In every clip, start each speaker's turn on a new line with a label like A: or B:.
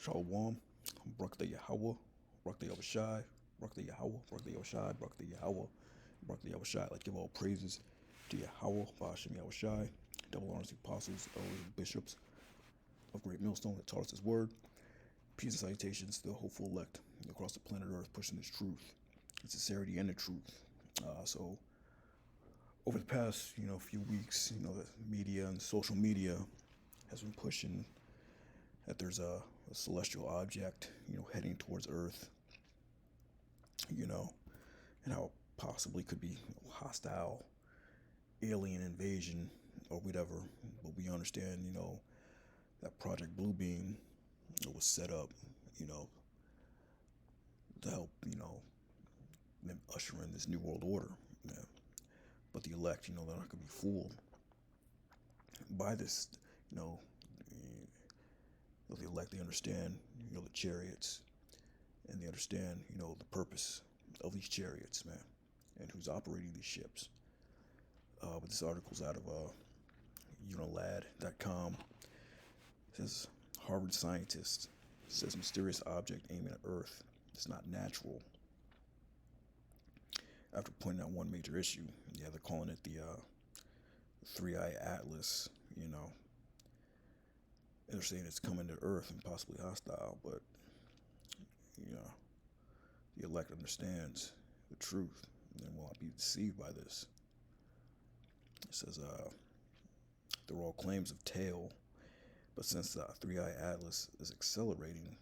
A: Shalom, Barak the Yahweh, Barak the Yahushai, Barak the Yahweh, Barak the Yahushai, Barak the Yahweh, Barak the Yahushai. Like give all praises to Yahweh, Ba'ashem Yahushai, double honors to apostles, elders, and bishops of Great Millstone that taught us His word. Peace and salutations to the hopeful elect across the planet Earth pushing this truth, the sincerity and the truth. So over the past, few weeks, the media and social media has been pushing that there's a celestial object, heading towards Earth, and how it possibly could be hostile alien invasion or whatever. But we understand, that Project Bluebeam was set up, to help, usher in this new world order. Yeah. But the elect, they're not going to be fooled by this, you know, the elect, they understand, the chariots, and they understand, the purpose of these chariots, man, and who's operating these ships. But this article's out of unilad.com. It says Harvard scientist says mysterious object aiming at Earth is not natural. After pointing out one major issue, they're calling it the Three-Eye Atlas, and they're saying it's coming to Earth and possibly hostile, but, the elect understands the truth and will not be deceived by this. It says, they're all claims of tail, but since the Three-Eye Atlas is accelerating,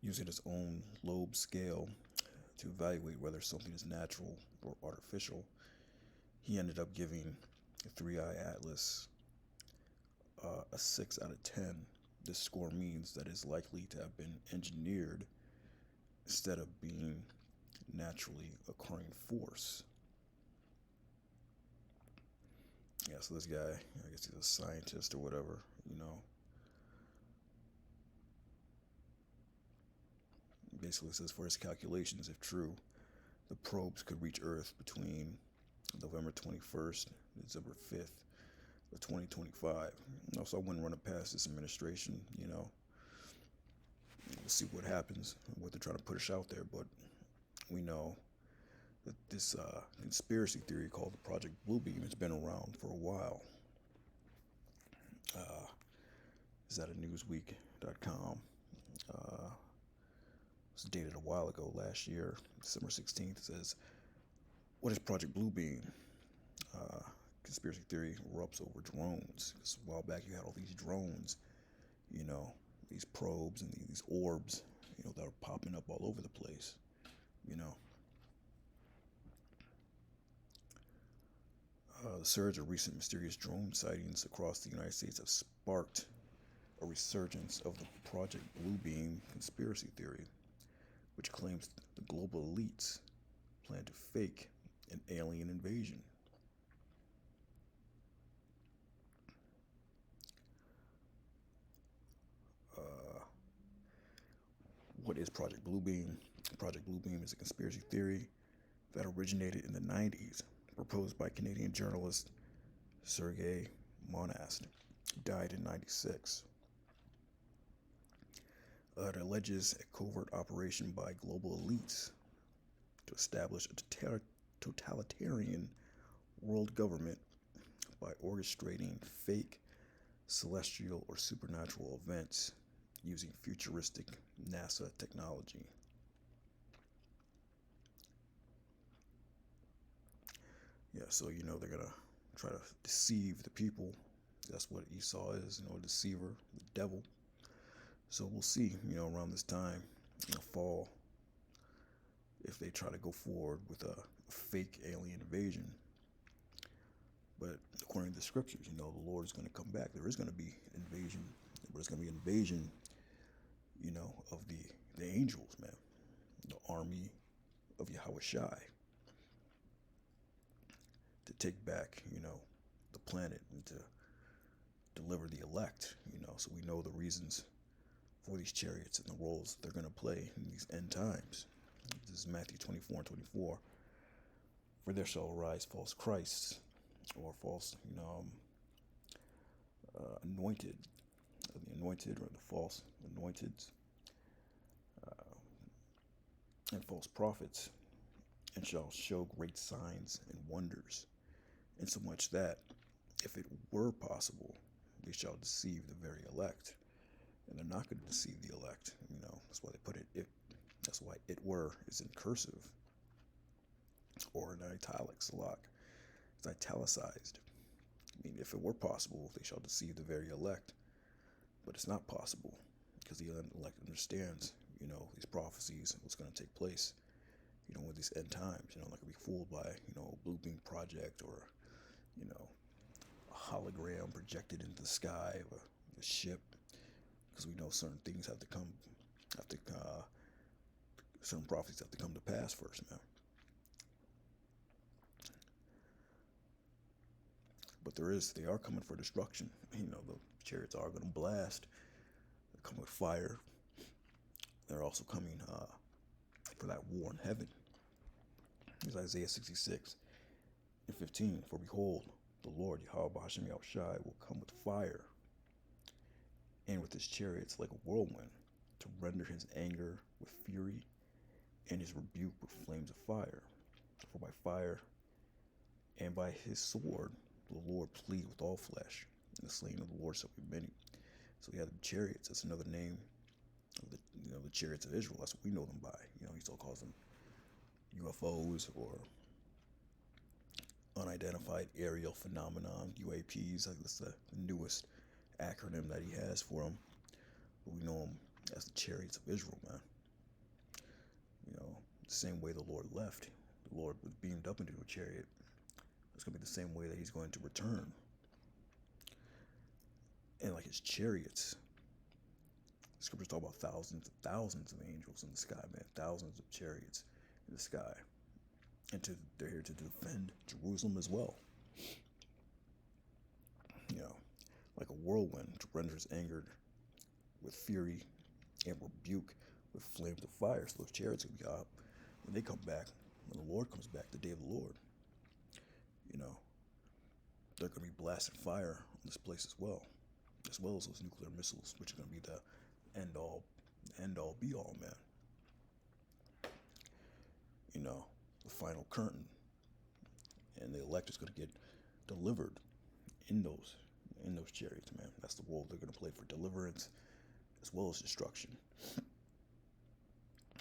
A: using its own lobe scale to evaluate whether something is natural or artificial, he ended up giving the Three-Eye Atlas a 6 out of 10. This score means that it's likely to have been engineered instead of being naturally occurring force. Yeah, so this guy, I guess he's a scientist or whatever, basically says for his calculations, if true, the probes could reach Earth between November 21st and December 5th of 2025. So I wouldn't run it past this administration, We'll see what happens, what they're trying to push out there, but we know that this conspiracy theory called the Project Bluebeam has been around for a while. Is that a newsweek.com? It was dated a while ago, last year, December 16th. It says, what is Project Bluebeam? Conspiracy theory erupts over drones. Because a while back you had all these drones, these probes and these orbs, that are popping up all over the place, The surge of recent mysterious drone sightings across the United States have sparked a resurgence of the Project Bluebeam conspiracy theory, which claims the global elites plan to fake an alien invasion. What is Project Bluebeam? Project Bluebeam is a conspiracy theory that originated in the 90s, proposed by Canadian journalist Sergei Monast, who died in 96. It alleges a covert operation by global elites to establish a totalitarian world government by orchestrating fake celestial or supernatural events using futuristic NASA technology. Yeah, so they're gonna try to deceive the people. That's what Esau is, a deceiver, the devil. So we'll see, around this time, fall, if they try to go forward with a fake alien invasion. But according to the scriptures, the Lord is going to come back. There is going to be invasion, but it's going to be an invasion, of the angels, man, the army of Yahushai, to take back, the planet and to deliver the elect, so we know the reasons for these chariots and the roles they're going to play in these end times. This is Matthew 24 and 24. For there shall arise false Christs, or false, anointed, the anointed or the false anointed, and false prophets, and shall show great signs and wonders, insomuch that, if it were possible, they shall deceive the very elect. And they're not going to deceive the elect. That's why they put it. That's why it were is in cursive or in italics a lot. It's italicized. If it were possible, they shall deceive the very elect. But it's not possible because the elect understands, these prophecies and what's going to take place, with these end times. Not going to be fooled by, a blue beam project or, a hologram projected into the sky of a ship. Because we know certain things certain prophecies have to come to pass first, man. But they are coming for destruction. The chariots are going to blast. They're coming with fire. They're also coming for that war in heaven. It's Isaiah 66:15. For behold, the Lord, Yahweh B'Hashem Yahushai, will come with fire, and with his chariots like a whirlwind, to render his anger with fury, and his rebuke with flames of fire. For by fire and by his sword the Lord plead with all flesh, and the slain of the Lord shall be many. So we have the chariots. That's another name of the chariots of Israel. That's what we know them by. He still calls them UFOs or unidentified aerial phenomenon, UAPs. That's the newest acronym that he has for them. But we know them as the chariots of Israel, man. The same way the Lord left. The Lord was beamed up into a chariot. It's going to be the same way that he's going to return. And like his chariots, scriptures talk about thousands of angels in the sky, man. Thousands of chariots in the sky. And they're here to defend Jerusalem as well. Like a whirlwind, to render his anger with fury and rebuke with flames of fire. So those chariots will be up when they come back, when the Lord comes back, the day of the Lord. They're going to be blasting fire on this place as well as those nuclear missiles, which are going to be the end all be all, man. The final curtain, and the elect is going to get delivered in those chariots, man. That's the role they're going to play for deliverance as well as destruction.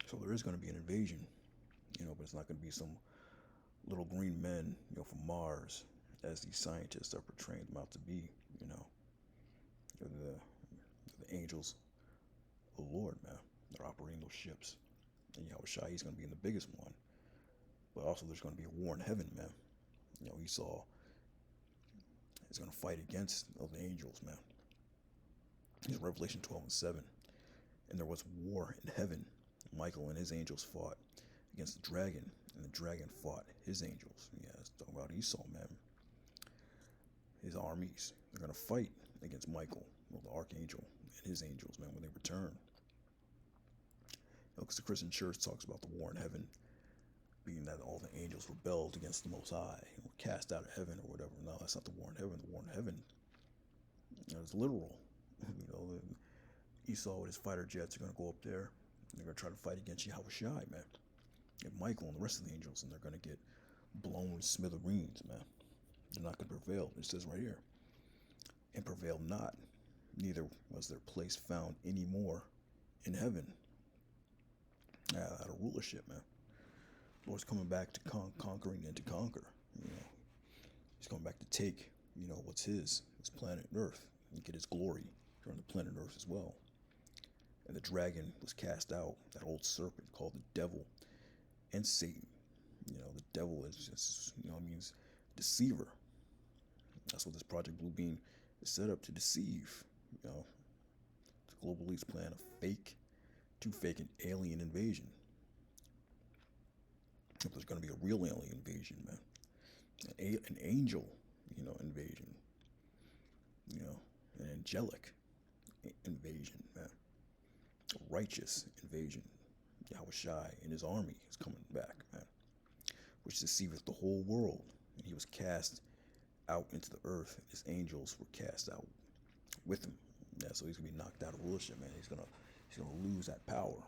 A: So there is going to be an invasion, but it's not going to be some little green men, from Mars, as these scientists are portraying them out to be. The angels of the Lord, man. They're operating those ships, and Yahushua, he's going to be in the biggest one. But also, there's going to be a war in heaven, man. Esau is going to fight against the angels, man. It's Revelation 12:7. And there was war in heaven. Michael and his angels fought against the dragon, and the dragon fought his angels. Yeah, it's talking about Esau, man. His armies, they're going to fight against Michael, the archangel, and his angels, man, when they return. Because the Christian church talks about the war in heaven being that all the angels rebelled against the Most High and were cast out of heaven or whatever. No, that's not the war in heaven. The war in heaven is literal. Esau with his fighter jets are going to go up there, and they're going to try to fight against Yahushua, man. And Michael and the rest of the angels, and they're going to get blown smithereens, man. They're not going to prevail. It says right here, and prevail not, neither was their place found any more in heaven. Out of rulership, man. Lord's coming back to conquering and to conquer. He's coming back to take, what's his planet Earth, and get his glory during the planet Earth as well. And the dragon was cast out, that old serpent called the devil and Satan. The devil is just, means deceiver. That's what this Project Blue Beam is set up to deceive. It's a global elite's plan of to fake an alien invasion. If there's going to be a real alien invasion, man. An angel, invasion. An angelic invasion, man. A righteous invasion. Yahushai and his army is coming back, man. which deceiveth the whole world. And he was cast out into the earth, and his angels were cast out with him. Yeah, so he's gonna be knocked out of rulership, man. He's gonna lose that power,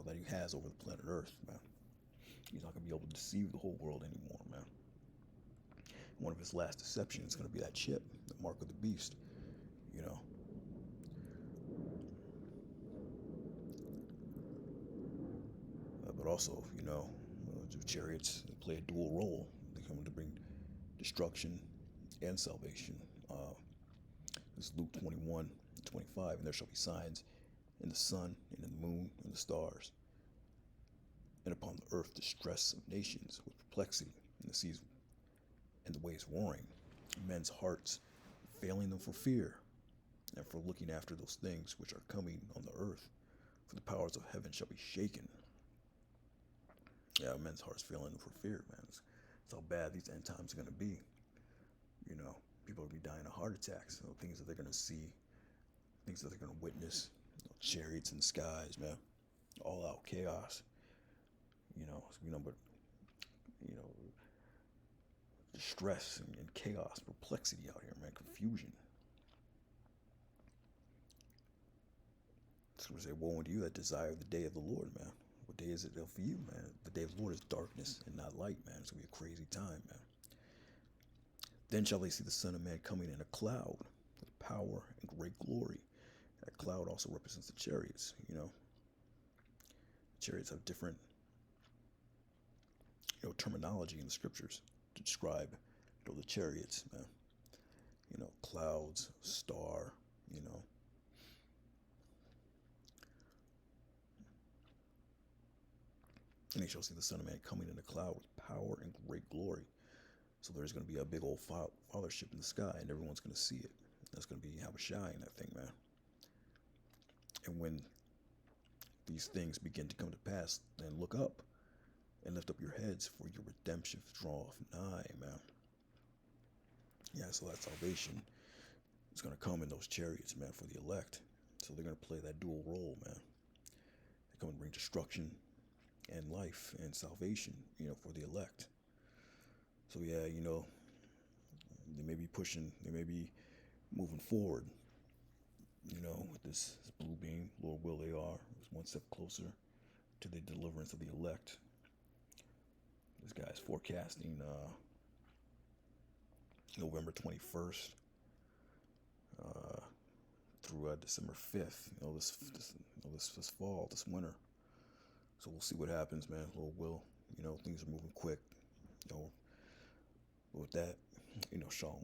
A: that he has over the planet Earth, man. He's not gonna be able to deceive the whole world anymore, man. One of his last deceptions is gonna be that chip, the mark of the beast, you know. But also, the chariots play a dual role. They come to bring destruction and salvation. This is Luke 21:25, and there shall be signs in the sun, and in the moon, and the stars, and upon the earth distress of nations with perplexity, and the seas and the waves roaring, men's hearts failing them for fear, and for looking after those things which are coming on the earth, for the powers of heaven shall be shaken. Yeah, men's hearts failing them for fear, man. It's how bad these end times are going to be. People are going to be dying of heart attacks, things that they're going to see, things that they're going to witness, chariots in the skies, man, all out chaos, but, distress and chaos, perplexity out here, man, confusion. It's going to say, woe unto you that desire the day of the Lord, man. What day is it for you, man? The day of the Lord is darkness and not light, man. It's going to be a crazy time, man. Then shall they see the Son of Man coming in a cloud with power and great glory. That cloud also represents the chariots, Chariots have different, terminology in the scriptures to describe, the chariots, man. Clouds, star, And they shall see the Son of Man coming in a cloud with power and great glory. So there's going to be a big old fathership in the sky, and everyone's going to see it. That's going to be Habashai in that thing, man. And when these things begin to come to pass, then look up and lift up your heads, for your redemption draweth nigh, man. Yeah, so that salvation is going to come in those chariots, man, for the elect. So they're going to play that dual role, man. They come and bring destruction and life and salvation, for the elect. So yeah, they may be pushing, they may be moving forward, with this blue beam. Lord will they are. It's one step closer to the deliverance of the elect. This guy's forecasting November 21st through December 5th. This fall, this winter. So we'll see what happens, man. Lord will. Things are moving quick. With that, Shalom.